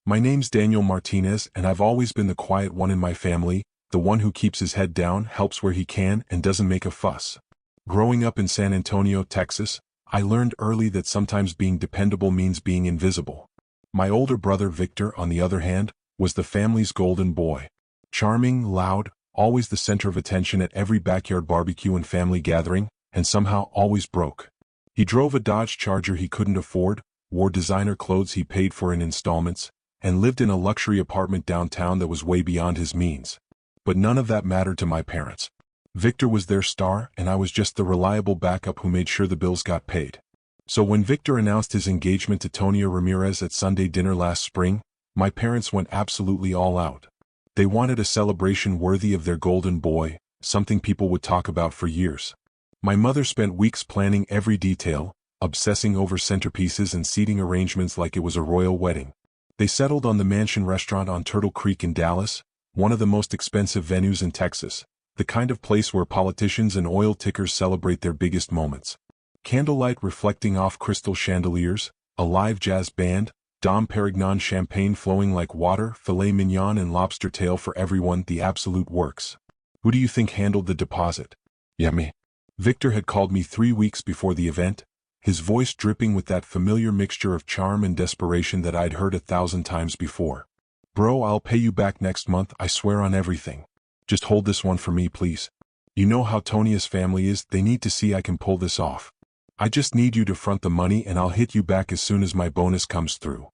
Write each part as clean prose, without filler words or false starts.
My name's Daniel Martinez, and I've always been the quiet one in my family, the one who keeps his head down, helps where he can, and doesn't make a fuss. Growing up in San Antonio, Texas, I learned early that sometimes being dependable means being invisible. My older brother Victor, on the other hand, was the family's golden boy. Charming, loud, always the center of attention at every backyard barbecue and family gathering, and somehow always broke. He drove a Dodge Charger he couldn't afford, wore designer clothes he paid for in installments, and lived in a luxury apartment downtown that was way beyond his means. But none of that mattered to my parents. Victor was their star, and I was just the reliable backup who made sure the bills got paid. So when Victor announced his engagement to Tonia Ramirez at Sunday dinner last spring, my parents went absolutely all out. They wanted a celebration worthy of their golden boy, something people would talk about for years. My mother spent weeks planning every detail, obsessing over centerpieces and seating arrangements like it was a royal wedding. They settled on the Mansion Restaurant on Turtle Creek in Dallas, one of the most expensive venues in Texas, the kind of place where politicians and oil tickers celebrate their biggest moments. Candlelight reflecting off crystal chandeliers, a live jazz band, Dom Perignon champagne flowing like water, filet mignon and lobster tail for everyone, the absolute works. Who do you think handled the deposit? Yeah, me. Victor had called me 3 weeks before the event, his voice dripping with that familiar mixture of charm and desperation that I'd heard 1,000 times before. Bro, I'll pay you back next month, I swear on everything. Just hold this one for me, please. You know how Tonia's family is, they need to see I can pull this off. I just need you to front the money and I'll hit you back as soon as my bonus comes through.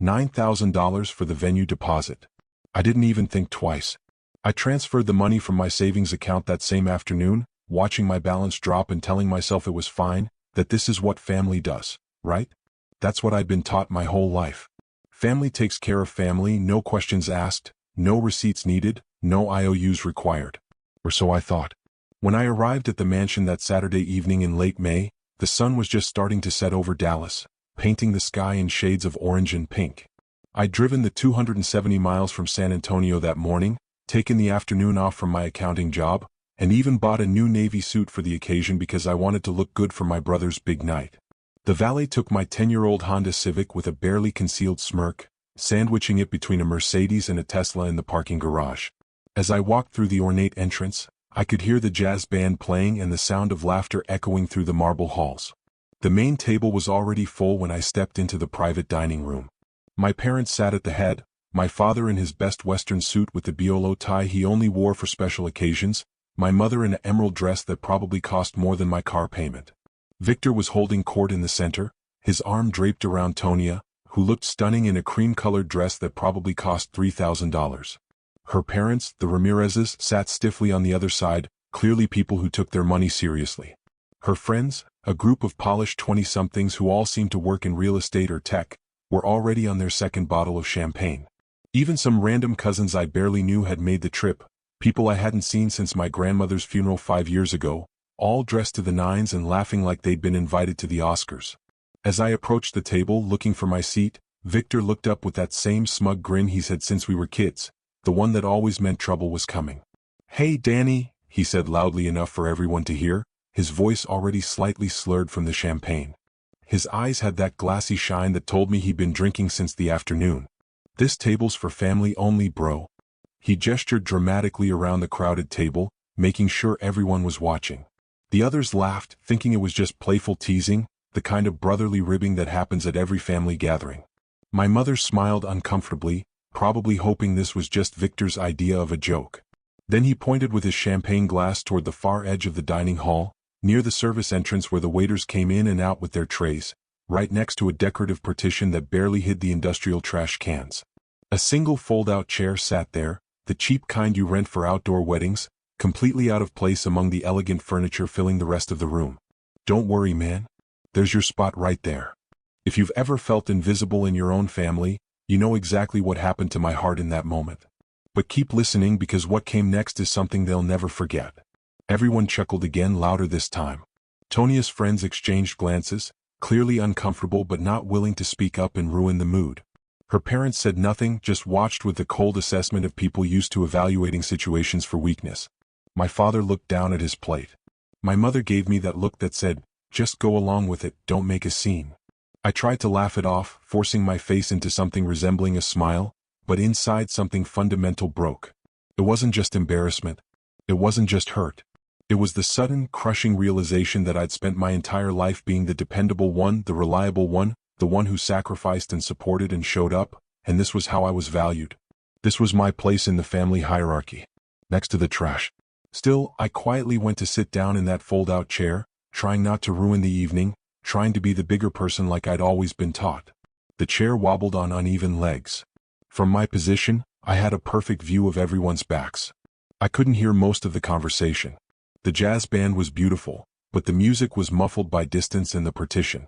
$9,000 for the venue deposit. I didn't even think twice. I transferred the money from my savings account that same afternoon, watching my balance drop and telling myself it was fine, that this is what family does, right? That's what I'd been taught my whole life. Family takes care of family, no questions asked, no receipts needed, no IOUs required. Or so I thought. When I arrived at the mansion that Saturday evening in late May, the sun was just starting to set over Dallas, painting the sky in shades of orange and pink. I'd driven the 270 miles from San Antonio that morning, taken the afternoon off from my accounting job, and even bought a new navy suit for the occasion because I wanted to look good for my brother's big night. The valet took my 10-year-old Honda Civic with a barely concealed smirk, sandwiching it between a Mercedes and a Tesla in the parking garage. As I walked through the ornate entrance, I could hear the jazz band playing and the sound of laughter echoing through the marble halls. The main table was already full when I stepped into the private dining room. My parents sat at the head, my father in his best Western suit with the Biolo tie he only wore for special occasions, my mother in an emerald dress that probably cost more than my car payment. Victor was holding court in the center, his arm draped around Tonia, who looked stunning in a cream-colored dress that probably cost $3,000. Her parents, the Ramirezes, sat stiffly on the other side, clearly people who took their money seriously. Her friends, a group of polished 20-somethings who all seemed to work in real estate or tech, were already on their second bottle of champagne. Even some random cousins I barely knew had made the trip, people I hadn't seen since my grandmother's funeral 5 years ago, all dressed to the nines and laughing like they'd been invited to the Oscars. As I approached the table looking for my seat, Victor looked up with that same smug grin he's had since we were kids, the one that always meant trouble was coming. "Hey, Danny," he said loudly enough for everyone to hear, his voice already slightly slurred from the champagne. His eyes had that glassy shine that told me he'd been drinking since the afternoon. "This table's for family only, bro." He gestured dramatically around the crowded table, making sure everyone was watching. The others laughed, thinking it was just playful teasing, the kind of brotherly ribbing that happens at every family gathering. My mother smiled uncomfortably, probably hoping this was just Victor's idea of a joke. Then he pointed with his champagne glass toward the far edge of the dining hall, near the service entrance where the waiters came in and out with their trays, right next to a decorative partition that barely hid the industrial trash cans. A single fold-out chair sat there, the cheap kind you rent for outdoor weddings, completely out of place among the elegant furniture filling the rest of the room. "Don't worry, man. There's your spot right there." If you've ever felt invisible in your own family, you know exactly what happened to my heart in that moment. But keep listening because what came next is something they'll never forget. Everyone chuckled again, louder this time. Tonia's friends exchanged glances, clearly uncomfortable but not willing to speak up and ruin the mood. Her parents said nothing, just watched with the cold assessment of people used to evaluating situations for weakness. My father looked down at his plate. My mother gave me that look that said, "Just go along with it, don't make a scene." I tried to laugh it off, forcing my face into something resembling a smile, but inside something fundamental broke. It wasn't just embarrassment. It wasn't just hurt. It was the sudden, crushing realization that I'd spent my entire life being the dependable one, the reliable one, the one who sacrificed and supported and showed up, and this was how I was valued. This was my place in the family hierarchy, next to the trash. Still, I quietly went to sit down in that fold-out chair, trying not to ruin the evening, trying to be the bigger person like I'd always been taught. The chair wobbled on uneven legs. From my position, I had a perfect view of everyone's backs. I couldn't hear most of the conversation. The jazz band was beautiful, but the music was muffled by distance and the partition.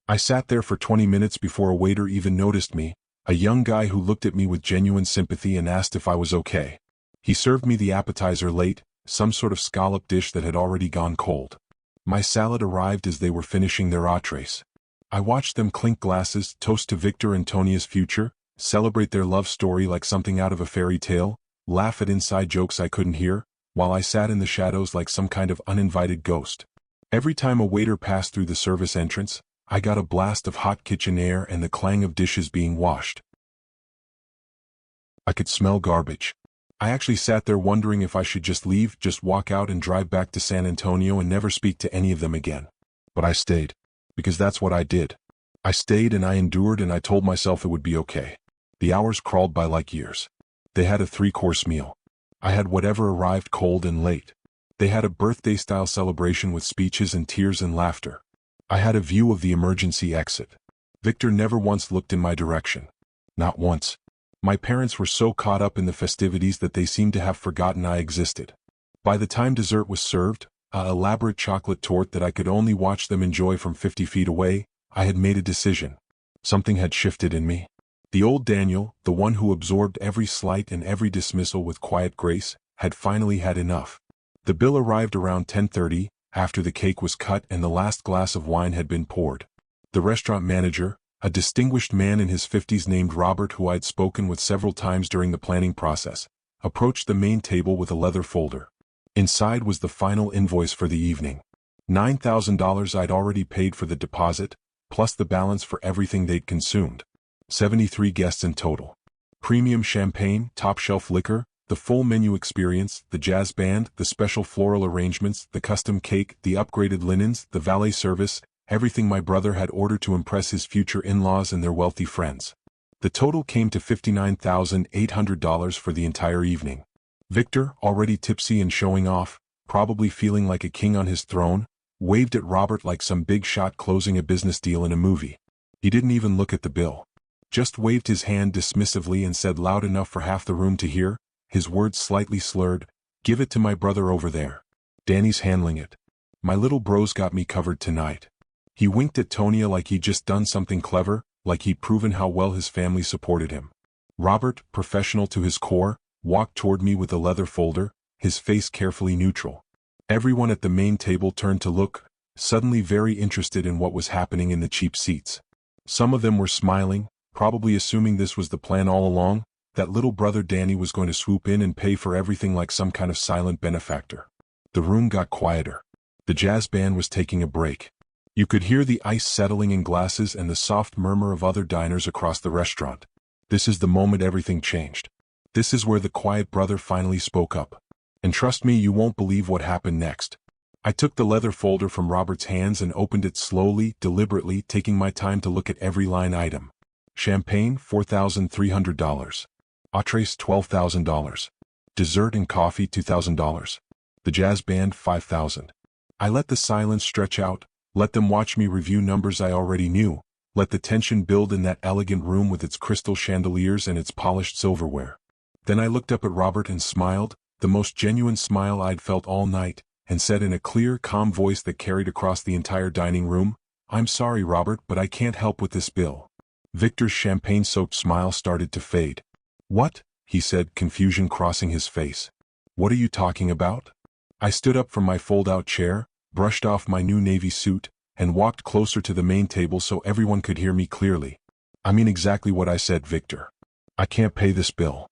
I sat there for 20 minutes before a waiter even noticed me, a young guy who looked at me with genuine sympathy and asked if I was okay. He served me the appetizer late, some sort of scallop dish that had already gone cold. My salad arrived as they were finishing their entrees. I watched them clink glasses, toast to Victor and Tonia's future, celebrate their love story like something out of a fairy tale, laugh at inside jokes I couldn't hear, while I sat in the shadows like some kind of uninvited ghost. Every time a waiter passed through the service entrance, I got a blast of hot kitchen air and the clang of dishes being washed. I could smell garbage. I actually sat there wondering if I should just leave, just walk out and drive back to San Antonio and never speak to any of them again. But I stayed. Because that's what I did. I stayed and I endured and I told myself it would be okay. The hours crawled by like years. They had a 3-course meal. I had whatever arrived cold and late. They had a birthday-style celebration with speeches and tears and laughter. I had a view of the emergency exit. Victor never once looked in my direction. Not once. My parents were so caught up in the festivities that they seemed to have forgotten I existed. By the time dessert was served, an elaborate chocolate torte that I could only watch them enjoy from 50 feet away, I had made a decision. Something had shifted in me. The old Daniel, the one who absorbed every slight and every dismissal with quiet grace, had finally had enough. The bill arrived around 10:30, after the cake was cut and the last glass of wine had been poured. The restaurant manager, a distinguished man in his 50s named Robert who I'd spoken with several times during the planning process, approached the main table with a leather folder. Inside was the final invoice for the evening. $9,000 I'd already paid for the deposit, plus the balance for everything they'd consumed. 73 guests in total. Premium champagne, top-shelf liquor, the full menu experience, the jazz band, the special floral arrangements, the custom cake, the upgraded linens, the valet service, everything my brother had ordered to impress his future in-laws and their wealthy friends. The total came to $59,800 for the entire evening. Victor, already tipsy and showing off, probably feeling like a king on his throne, waved at Robert like some big shot closing a business deal in a movie. He didn't even look at the bill. Just waved his hand dismissively and said loud enough for half the room to hear, his words slightly slurred, "Give it to my brother over there. Danny's handling it. My little bro's got me covered tonight." He winked at Tonia like he'd just done something clever, like he'd proven how well his family supported him. Robert, professional to his core, walked toward me with a leather folder, his face carefully neutral. Everyone at the main table turned to look, suddenly very interested in what was happening in the cheap seats. Some of them were smiling, probably assuming this was the plan all along, that little brother Danny was going to swoop in and pay for everything like some kind of silent benefactor. The room got quieter. The jazz band was taking a break. You could hear the ice settling in glasses and the soft murmur of other diners across the restaurant. This is the moment everything changed. This is where the quiet brother finally spoke up. And trust me, you won't believe what happened next. I took the leather folder from Robert's hands and opened it slowly, deliberately, taking my time to look at every line item. Champagne, $4,300. Entrees, $12,000. Dessert and coffee, $2,000. The jazz band, $5,000. I let the silence stretch out, let them watch me review numbers I already knew, let the tension build in that elegant room with its crystal chandeliers and its polished silverware. Then I looked up at Robert and smiled, the most genuine smile I'd felt all night, and said in a clear, calm voice that carried across the entire dining room, "I'm sorry, Robert, but I can't help with this bill." Victor's champagne-soaked smile started to fade. "What?" he said, confusion crossing his face. "What are you talking about?" I stood up from my fold-out chair, brushed off my new navy suit, and walked closer to the main table so everyone could hear me clearly. "I mean exactly what I said, Victor. I can't pay this bill."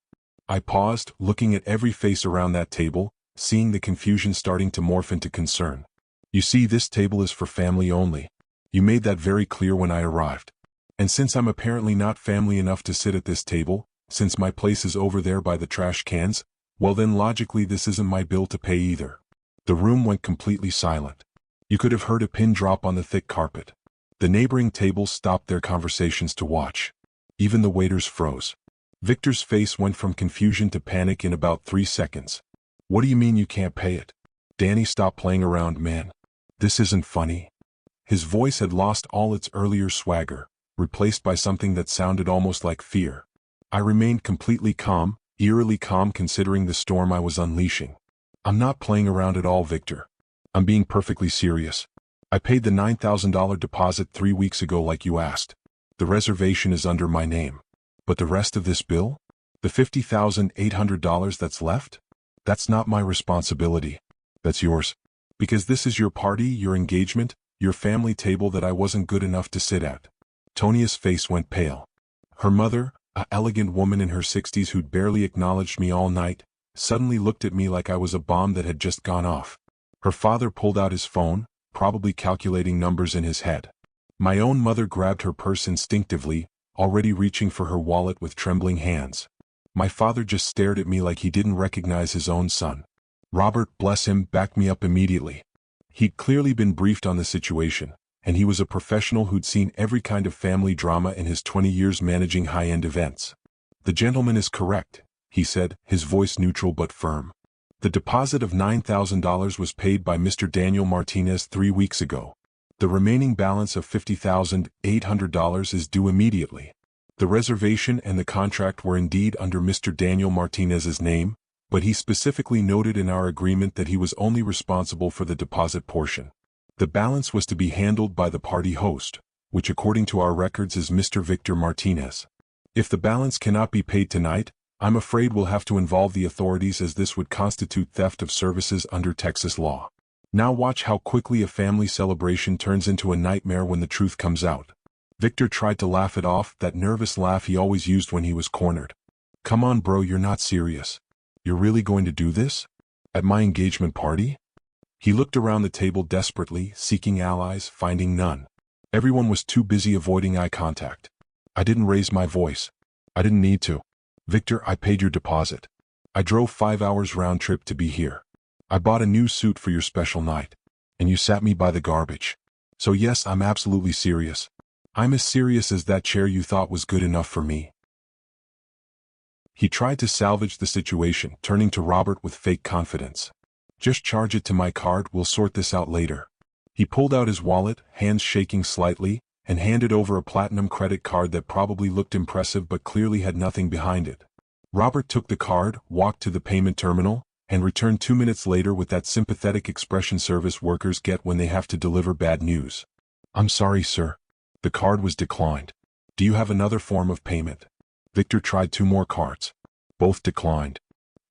I paused, looking at every face around that table, seeing the confusion starting to morph into concern. "You see, this table is for family only. You made that very clear when I arrived. And since I'm apparently not family enough to sit at this table, since my place is over there by the trash cans, well then logically this isn't my bill to pay either. The room went completely silent. You could have heard a pin drop on the thick carpet. The neighboring tables stopped their conversations to watch. Even the waiters froze. Victor's face went from confusion to panic in about 3 seconds. What do you mean you can't pay it? Danny, stop playing around, man. This isn't funny. His voice had lost all its earlier swagger, replaced by something that sounded almost like fear. I remained completely calm, eerily calm considering the storm I was unleashing. I'm not playing around at all, Victor. I'm being perfectly serious. I paid the $9,000 deposit 3 weeks ago like you asked. The reservation is under my name. But the rest of this bill? The $50,800 that's left? That's not my responsibility. That's yours. Because this is your party, your engagement, your family table that I wasn't good enough to sit at. Tonia's face went pale. Her mother, an elegant woman in her 60s who'd barely acknowledged me all night, suddenly looked at me like I was a bomb that had just gone off. Her father pulled out his phone, probably calculating numbers in his head. My own mother grabbed her purse instinctively, already reaching for her wallet with trembling hands. My father just stared at me like he didn't recognize his own son. Robert, bless him, backed me up immediately. He'd clearly been briefed on the situation, and he was a professional who'd seen every kind of family drama in his 20 years managing high-end events. The gentleman is correct, he said, his voice neutral but firm. The deposit of $9,000 was paid by Mr. Daniel Martinez 3 weeks ago. The remaining balance of $50,800 is due immediately. The reservation and the contract were indeed under Mr. Daniel Martinez's name, but he specifically noted in our agreement that he was only responsible for the deposit portion. The balance was to be handled by the party host, which according to our records is Mr. Victor Martinez. If the balance cannot be paid tonight, I'm afraid we'll have to involve the authorities as this would constitute theft of services under Texas law. Now watch how quickly a family celebration turns into a nightmare when the truth comes out. Victor tried to laugh it off, that nervous laugh he always used when he was cornered. Come on bro, you're not serious. You're really going to do this? At my engagement party? He looked around the table desperately, seeking allies, finding none. Everyone was too busy avoiding eye contact. I didn't raise my voice. I didn't need to. Victor, I paid your deposit. I drove 5 hours round trip to be here. I bought a new suit for your special night. And you sat me by the garbage. So yes, I'm absolutely serious. I'm as serious as that chair you thought was good enough for me. He tried to salvage the situation, turning to Robert with fake confidence. Just charge it to my card, we'll sort this out later. He pulled out his wallet, hands shaking slightly, and handed over a platinum credit card that probably looked impressive but clearly had nothing behind it. Robert took the card, walked to the payment terminal, and returned 2 minutes later with that sympathetic expression service workers get when they have to deliver bad news. I'm sorry, sir. The card was declined. Do you have another form of payment? Victor tried 2 more cards. Both declined.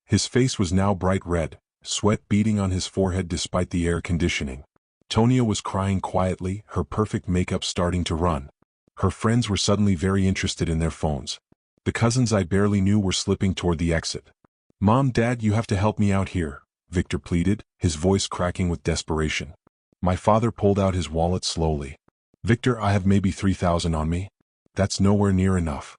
His face was now bright red, sweat beading on his forehead despite the air conditioning. Tonia was crying quietly, her perfect makeup starting to run. Her friends were suddenly very interested in their phones. The cousins I barely knew were slipping toward the exit. Mom, Dad, you have to help me out here, Victor pleaded, his voice cracking with desperation. My father pulled out his wallet slowly. Victor, I have maybe $3,000 on me. That's nowhere near enough.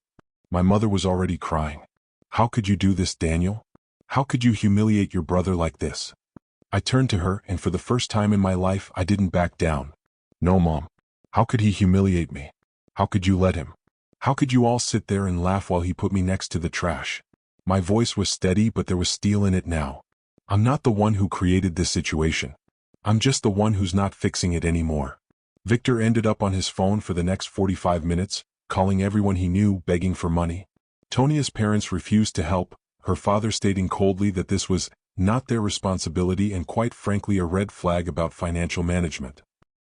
My mother was already crying. How could you do this, Daniel? How could you humiliate your brother like this? I turned to her, and for the first time in my life I didn't back down. No, Mom. How could he humiliate me? How could you let him? How could you all sit there and laugh while he put me next to the trash? My voice was steady, but there was steel in it now. I'm not the one who created this situation. I'm just the one who's not fixing it anymore. Victor ended up on his phone for the next 45 minutes, calling everyone he knew, begging for money. Tonia's parents refused to help, her father stating coldly that this was not their responsibility and quite frankly a red flag about financial management.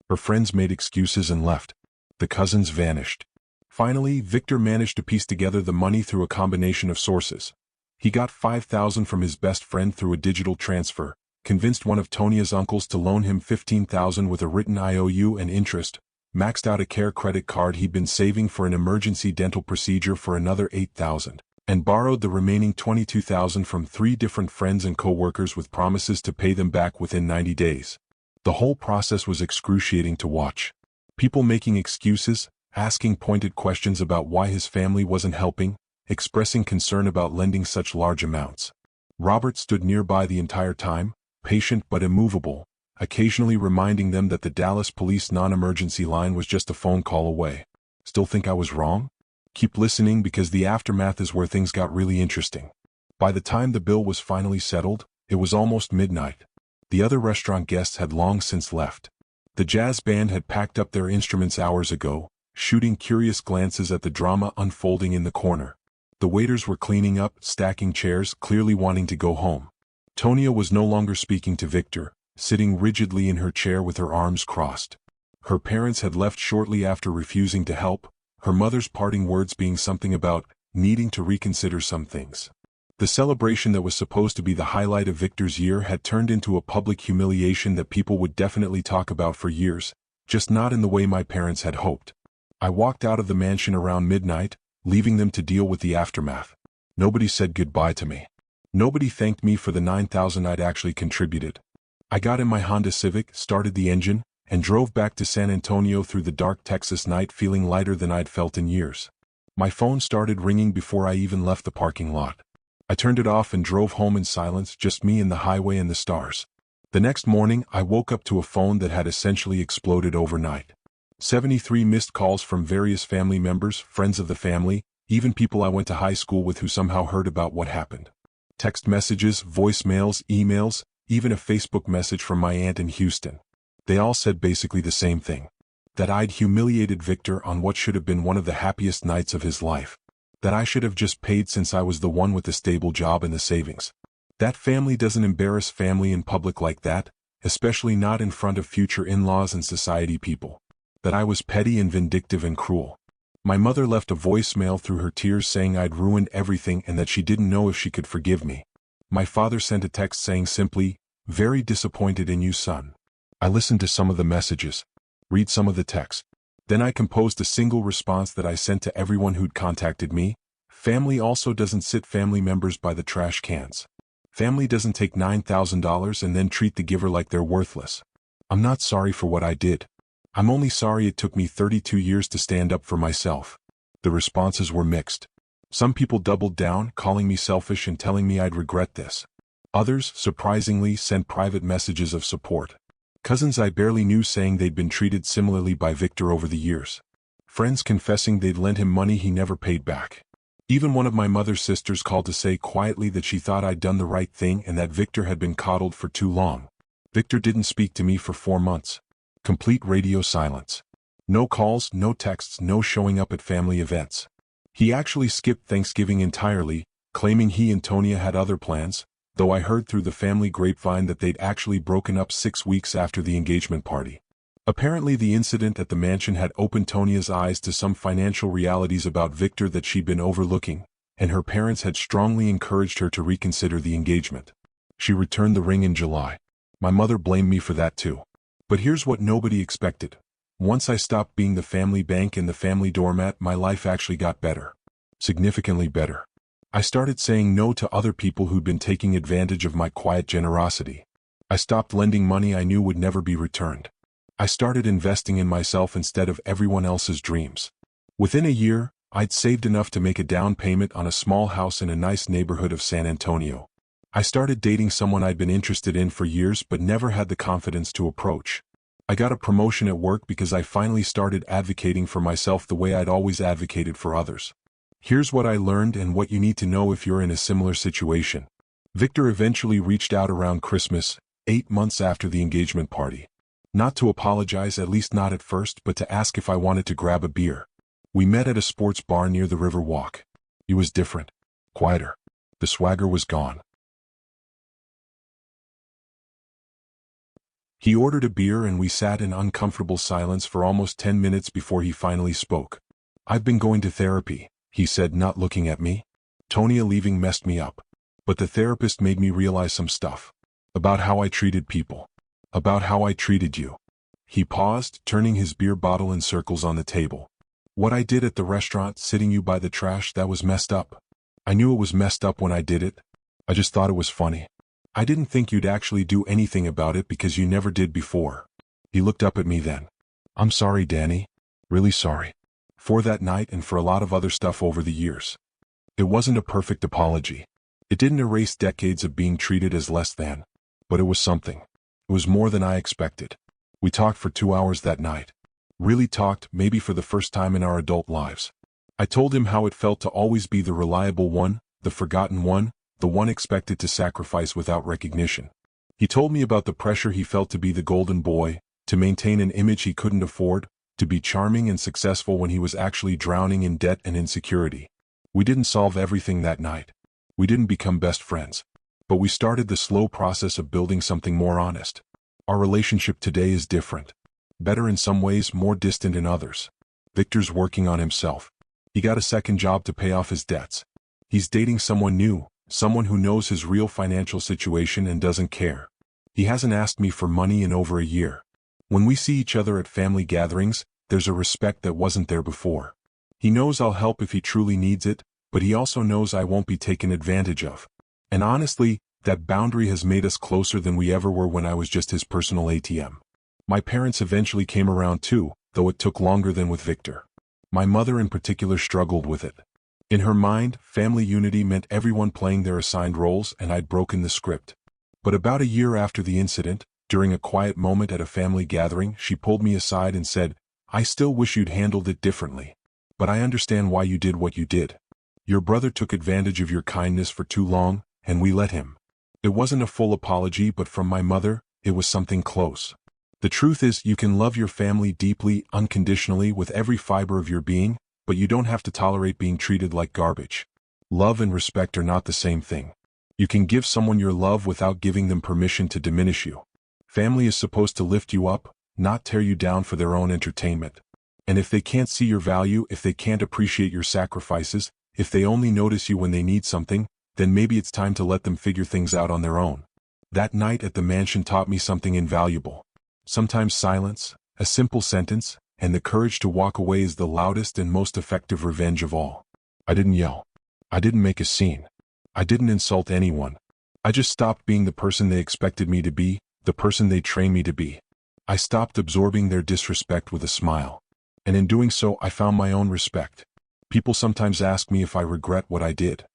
Her friends made excuses and left. The cousins vanished. Finally, Victor managed to piece together the money through a combination of sources. He got $5,000 from his best friend through a digital transfer, convinced one of Tonia's uncles to loan him $15,000 with a written IOU and interest, maxed out a care credit card he'd been saving for an emergency dental procedure for another $8,000, and borrowed the remaining $22,000 from 3 different friends and co-workers with promises to pay them back within 90 days. The whole process was excruciating to watch. People making excuses, asking pointed questions about why his family wasn't helping, expressing concern about lending such large amounts. Robert stood nearby the entire time, patient but immovable, occasionally reminding them that the Dallas police non-emergency line was just a phone call away. Still think I was wrong? Keep listening because the aftermath is where things got really interesting. By the time the bill was finally settled, it was almost midnight. The other restaurant guests had long since left. The jazz band had packed up their instruments hours ago, shooting curious glances at the drama unfolding in the corner. The waiters were cleaning up, stacking chairs, clearly wanting to go home. Tonia was no longer speaking to Victor, sitting rigidly in her chair with her arms crossed. Her parents had left shortly after refusing to help, her mother's parting words being something about needing to reconsider some things. The celebration that was supposed to be the highlight of Victor's year had turned into a public humiliation that people would definitely talk about for years, just not in the way my parents had hoped. I walked out of the mansion around midnight, leaving them to deal with the aftermath. Nobody said goodbye to me. Nobody thanked me for the $9,000 I'd actually contributed. I got in my Honda Civic, started the engine, and drove back to San Antonio through the dark Texas night feeling lighter than I'd felt in years. My phone started ringing before I even left the parking lot. I turned it off and drove home in silence, just me and the highway and the stars. The next morning, I woke up to a phone that had essentially exploded overnight. 73 missed calls from various family members, friends of the family, even people I went to high school with who somehow heard about what happened. Text messages, voicemails, emails, even a Facebook message from my aunt in Houston. They all said basically the same thing. That I'd humiliated Victor on what should have been one of the happiest nights of his life. That I should have just paid since I was the one with the stable job and the savings. That family doesn't embarrass family in public like that, especially not in front of future in-laws and society people. That I was petty and vindictive and cruel. My mother left a voicemail through her tears saying I'd ruined everything and that she didn't know if she could forgive me. My father sent a text saying simply, "Very disappointed in you, son." I listened to some of the messages. Read some of the text. Then I composed a single response that I sent to everyone who'd contacted me. Family also doesn't sit family members by the trash cans. Family doesn't take $9,000 and then treat the giver like they're worthless. I'm not sorry for what I did. I'm only sorry it took me 32 years to stand up for myself. The responses were mixed. Some people doubled down, calling me selfish and telling me I'd regret this. Others, surprisingly, sent private messages of support. Cousins I barely knew saying they'd been treated similarly by Victor over the years. Friends confessing they'd lent him money he never paid back. Even one of my mother's sisters called to say quietly that she thought I'd done the right thing and that Victor had been coddled for too long. Victor didn't speak to me for 4 months. Complete radio silence. No calls, no texts, no showing up at family events. He actually skipped Thanksgiving entirely, claiming he and Tonia had other plans, though I heard through the family grapevine that they'd actually broken up 6 weeks after the engagement party. Apparently the incident at the mansion had opened Tonia's eyes to some financial realities about Victor that she'd been overlooking, and her parents had strongly encouraged her to reconsider the engagement. She returned the ring in July. My mother blamed me for that too. But here's what nobody expected. Once I stopped being the family bank and the family doormat, my life actually got better. Significantly better. I started saying no to other people who'd been taking advantage of my quiet generosity. I stopped lending money I knew would never be returned. I started investing in myself instead of everyone else's dreams. Within a year, I'd saved enough to make a down payment on a small house in a nice neighborhood of San Antonio. I started dating someone I'd been interested in for years but never had the confidence to approach. I got a promotion at work because I finally started advocating for myself the way I'd always advocated for others. Here's what I learned and what you need to know if you're in a similar situation. Victor eventually reached out around Christmas, 8 months after the engagement party. Not to apologize, at least not at first, but to ask if I wanted to grab a beer. We met at a sports bar near the River Walk. He was different. Quieter. The swagger was gone. He ordered a beer and we sat in uncomfortable silence for almost 10 minutes before he finally spoke. "I've been going to therapy," he said, not looking at me. "Tonia leaving messed me up. But the therapist made me realize some stuff. About how I treated people. About how I treated you." He paused, turning his beer bottle in circles on the table. "What I did at the restaurant, sitting you by the trash, that was messed up. I knew it was messed up when I did it. I just thought it was funny. I didn't think you'd actually do anything about it because you never did before." He looked up at me then. I'm sorry, Danny. Really sorry. For that night and for a lot of other stuff over the years. It wasn't a perfect apology. It didn't erase decades of being treated as less than. But it was something. It was more than I expected. We talked for 2 hours that night. Really talked, maybe for the first time in our adult lives. I told him how it felt to always be the reliable one, the forgotten one, the one expected to sacrifice without recognition. He told me about the pressure he felt to be the golden boy, to maintain an image he couldn't afford, to be charming and successful when he was actually drowning in debt and insecurity. We didn't solve everything that night. We didn't become best friends. But we started the slow process of building something more honest. Our relationship today is different. Better in some ways, more distant in others. Victor's working on himself. He got a second job to pay off his debts. He's dating someone new, someone who knows his real financial situation and doesn't care. He hasn't asked me for money in over a year. When we see each other at family gatherings, there's a respect that wasn't there before. He knows I'll help if he truly needs it, but he also knows I won't be taken advantage of. And honestly, that boundary has made us closer than we ever were when I was just his personal ATM. My parents eventually came around too, though it took longer than with Victor. My mother in particular struggled with it. In her mind, family unity meant everyone playing their assigned roles, and I'd broken the script. But about a year after the incident, during a quiet moment at a family gathering, she pulled me aside and said, "I still wish you'd handled it differently. But I understand why you did what you did. Your brother took advantage of your kindness for too long, and we let him." It wasn't a full apology, but from my mother, it was something close. The truth is, you can love your family deeply, unconditionally, with every fiber of your being, but you don't have to tolerate being treated like garbage. Love and respect are not the same thing. You can give someone your love without giving them permission to diminish you. Family is supposed to lift you up, not tear you down for their own entertainment. And if they can't see your value, if they can't appreciate your sacrifices, if they only notice you when they need something, then maybe it's time to let them figure things out on their own. That night at the mansion taught me something invaluable. Sometimes silence, a simple sentence, and the courage to walk away is the loudest and most effective revenge of all. I didn't yell. I didn't make a scene. I didn't insult anyone. I just stopped being the person they expected me to be, the person they trained me to be. I stopped absorbing their disrespect with a smile. And in doing so, I found my own respect. People sometimes ask me if I regret what I did.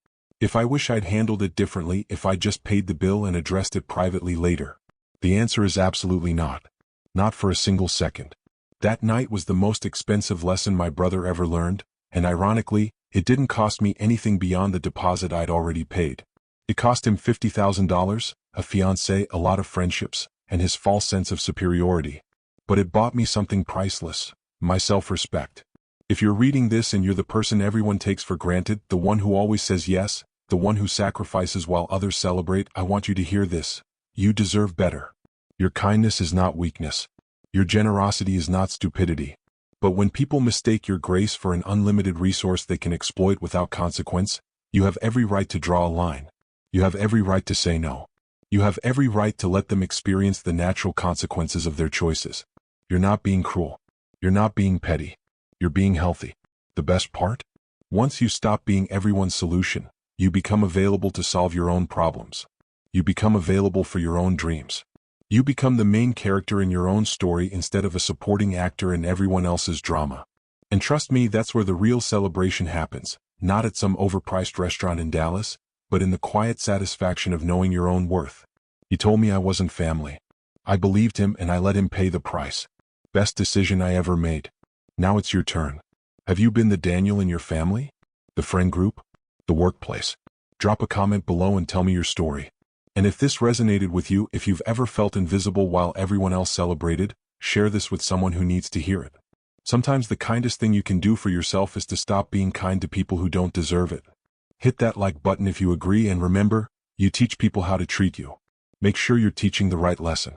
If I wish I'd handled it differently, if I just paid the bill and addressed it privately later. The answer is absolutely not. Not for a single second. That night was the most expensive lesson my brother ever learned, and ironically, it didn't cost me anything beyond the deposit I'd already paid. It cost him $50,000, a fiancé, a lot of friendships, and his false sense of superiority. But it bought me something priceless, my self-respect. If you're reading this and you're the person everyone takes for granted, the one who always says yes, the one who sacrifices while others celebrate, I want you to hear this. You deserve better. Your kindness is not weakness. Your generosity is not stupidity. But when people mistake your grace for an unlimited resource they can exploit without consequence, you have every right to draw a line. You have every right to say no. You have every right to let them experience the natural consequences of their choices. You're not being cruel. You're not being petty. You're being healthy. The best part? Once you stop being everyone's solution, you become available to solve your own problems. You become available for your own dreams. You become the main character in your own story instead of a supporting actor in everyone else's drama. And trust me, that's where the real celebration happens, not at some overpriced restaurant in Dallas, but in the quiet satisfaction of knowing your own worth. He told me I wasn't family. I believed him and I let him pay the price. Best decision I ever made. Now it's your turn. Have you been the Daniel in your family? The friend group? The workplace? Drop a comment below and tell me your story. And if this resonated with you, if you've ever felt invisible while everyone else celebrated, share this with someone who needs to hear it. Sometimes the kindest thing you can do for yourself is to stop being kind to people who don't deserve it. Hit that like button if you agree, and remember, you teach people how to treat you. Make sure you're teaching the right lesson.